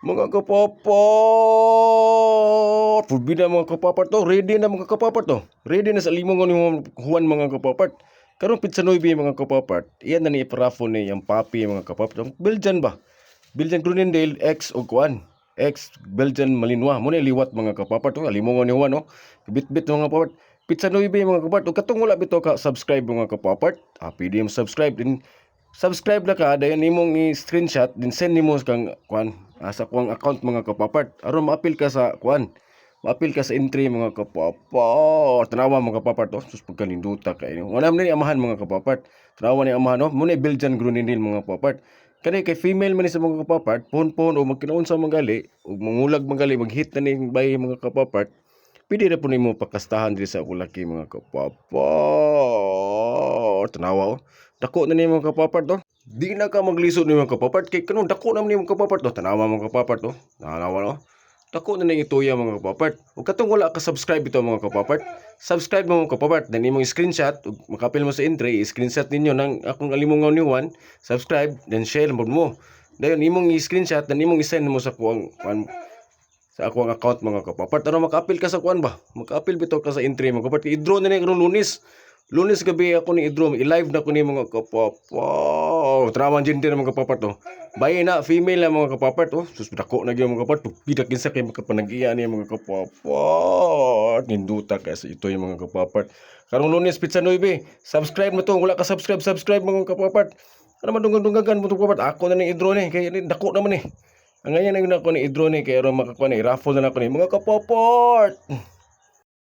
Mga kapapart, pubida mga kapapart to, ready na mga kapapart to. Ready na sa limongon yung Juan mga kapapart. Karong pizza noibi mga kapapart. Iyan na ni iparafo ni yung papi mga kapapart. Belgian ba? Belgian Groenendael X o Juan. X Belgian Malinois. Muna liwat mga kapapart to. Limongon ni Juan no. Bit-bit mga kapapart. Pizza noibi mga kapapart. O katong wala bito ka subscribe mga kapapart. Pwede yung subscribe din. Subscribe na ka, dayon nimong i-screenshot, din send nimo kang kuan sa kuang account mga kapapart. Aron ma-appeal ka sa kuan. Ma-appeal ka sa entry mga kapapart. Tanawa mga kapapart oh, sus pagkaninduta kay. Wala man ni amahan mga kapapart. Tanawa ni amahan oh, muna Belgian Groenendael mga kapapart. Kani kay female man ni sa mga kapapart, pon-pon o magkinaunsa magali, o mangulag magali, mag-hit na ni bayi mga kapapart. Pwede na po nimo pakastahan diri sa ulaki mga kapapart. Tanawa oh. Dako na ni mga kapapart to. Di na ka maglisod ni mga kapapart kay kanang dako na ni mga kapapart to. Tanawa mga kapapart to. Tanawa no. Dako na ni ituya mga kapapart. Ug katong wala ka subscribe ito mga kapapart. Subscribe mo mga kapapart, then imong screenshot ug makapil mo sa entry, screenshot ninyo nang akong alimungaw ni Juan. Subscribe, then share mo. Dayon imong i-screenshot, then imong i-send mo sa kuang sa akong account mga kapapart. Ano maka-appeal ka sa kuan ba? Maka-appeal bitaw ka sa entry mga kapapart. I-draw na ni karong Lunes. Lunes gabi ako ni i-draw, i-live na ko ni mga kapapart. Traman gender mga kapapart to. Bayi na female na mga kapapart oh. Sus dako na gyud mga kapapart. Pida kinsa kay makapanag-iya ni mga kapapart. Ninduta kay sa ito yung mga kapapart. Karong Lunes pizza noibe. Subscribe mo to. Wala ka subscribe mga kapapart. Ano man dunggan-dunggan mo to kapapart. Ako na ni i-draw ni kay dako naman ni. Ang ngayon na yun ako ni i-draw ni kay aron makakuha ni raffle na ako ni mga kapapart.